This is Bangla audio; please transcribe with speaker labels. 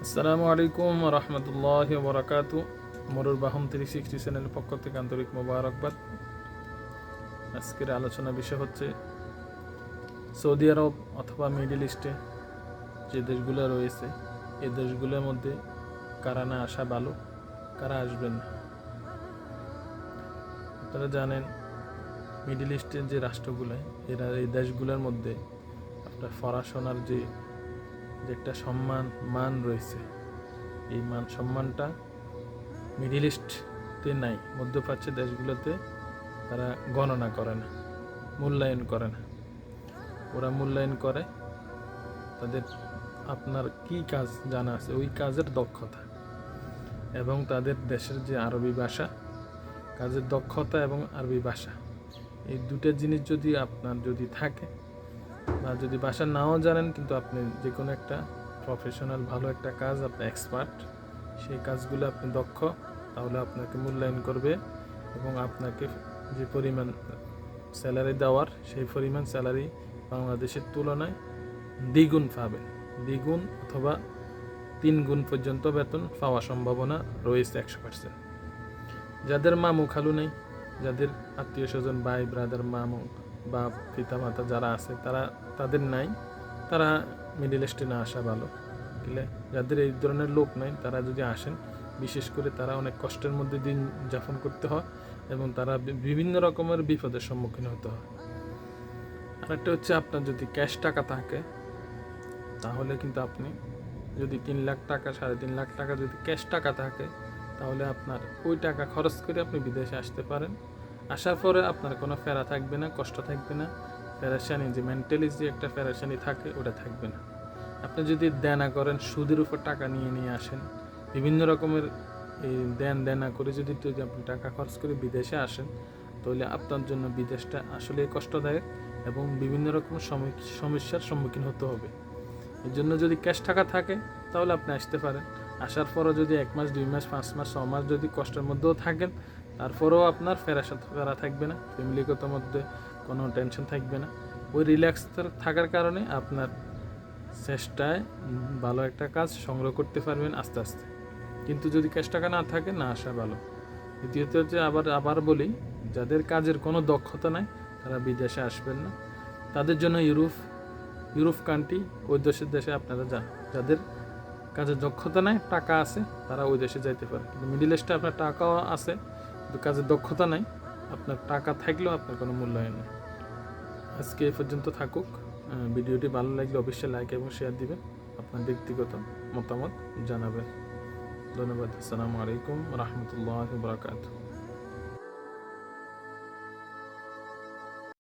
Speaker 1: আসসালামু আলাইকুম রহমতুল্লাহ বরাকাতু। মরুর বাহন 360 চ্যানেলের পক্ষ থেকে আন্তরিক মোবারকবাদ। আজকের আলোচনা বিষয় হচ্ছে সৌদি আরব অথবা মিডল ইস্টে যে দেশগুলো রয়েছে এই দেশগুলোর মধ্যে কারা না আসা ভালো, কারা আসবেন না। আপনারা জানেন মিডল ইস্টের যে রাষ্ট্রগুলো এই দেশগুলোর মধ্যে আপনার পড়াশোনার যে একটা মান রয়েছে, এই সম্মানটা মিডল ইস্টে নাই। মধ্যপ্রাচ্যের দেশগুলোতে তারা গণনা করে না, মূল্যায়ন করে না। ওরা মূল্যায়ন করে তাদের আপনার কি কাজ জানা আছে ওই কাজের দক্ষতা এবং তাদের দেশের যে আরবি ভাষা, কাজের দক্ষতা এবং আরবি ভাষা, এই দুটো জিনিস যদি আপনার থাকে বা যদি ভাষা নাও জানেন কিন্তু আপনি যে কোনো একটা প্রফেশনাল ভালো একটা কাজ আপনি এক্সপার্ট, সেই কাজগুলো আপনি দক্ষ, তাহলে আপনাকে মূল্যায়ন করবে এবং আপনাকে যে পরিমাণ স্যালারি দেওয়ার সেই পরিমাণ স্যালারি বাংলাদেশের তুলনায় দ্বিগুণ পাবেন। দ্বিগুণ অথবা 3 গুণ পর্যন্ত বেতন পাওয়ার সম্ভাবনা রয়েছে 100%। যাদের মামু খালু নেই, যাদের আত্মীয় স্বজন ভাই ব্রাদার মামু বা পিতা মাতা যারা আছে তাদের নাই, তারা মিডল ইস্টে না আসা ভালো। যাদের এই ধরনের লোক নাই তারা যদি আসেন, বিশেষ করে তারা অনেক কষ্টের মধ্যে দিন যাপন করতে হয় এবং তারা বিভিন্ন রকমের বিপদের সম্মুখীন হতে হয়। আরেকটা হচ্ছে আপনার যদি ক্যাশ টাকা থাকে তাহলে কিন্তু আপনি যদি 3 লাখ টাকা 3.5 লাখ টাকা যদি ক্যাশ টাকা থাকে তাহলে আপনার ওই টাকা খরচ করে আপনি বিদেশে আসতে পারেন। আসার পরে আপনার কোনো ফেরা থাকবে না, কষ্ট থাকবে না, ফেরাসানি যে মেন্টালি যে একটা ফেরাসানি থাকে ওটা থাকবে না। আপনি যদি দেনা করেন, সুদের উপর টাকা নিয়ে আসেন, বিভিন্ন রকমের এই দেনা করে যদি আপনি টাকা খরচ করে বিদেশে আসেন, তাহলে আপনার জন্য বিদেশটা আসলেই কষ্টদায়ক এবং বিভিন্ন রকম সমস্যার সম্মুখীন হতে হবে। এর জন্য যদি ক্যাশ টাকা থাকে তাহলে আপনি আসতে পারেন। আসার পরও যদি 1 মাস 2 মাস 5 মাস 6 মাস যদি কষ্টের মধ্যেও থাকেন, তারপরেও আপনার ফেরা থাকবে না, ফ্যামিলিগত মধ্যে কোনো টেনশন থাকবে না। ওই রিল্যাক্স থাকার কারণে আপনার চেষ্টায় ভালো একটা কাজ সংগ্রহ করতে পারবেন আস্তে আস্তে। কিন্তু যদি ক্যাশ টাকা না থাকে, না আসা ভালো। দ্বিতীয়ত হচ্ছে আবার বলি, যাদের কাজের কোনো দক্ষতা নাই তারা বিদেশে আসবেন না। তাদের জন্য ইউরোপ কান্ট্রি, ওই দেশে আপনারা যান। যাদের কাজের দক্ষতা নাই, টাকা আছে, তারা ওই দেশে যাইতে পারে। কিন্তু মিডল ইস্টে আপনার টাকাও আছে কিন্তু কাজের দক্ষতা নাই, আপনার টাকা থাকলেও আপনার কোনো মূল্যায়ন নেই। আজকে এই পর্যন্ত থাকুক। ভিডিওটি ভালো লাগলে অবশ্যই লাইক এবং শেয়ার দিবেন, আপনার ব্যক্তিগত মতামত জানাবেন। ধন্যবাদ। আসসালামু আলাইকুম রহমতুল্লাহ বরকাতুহু।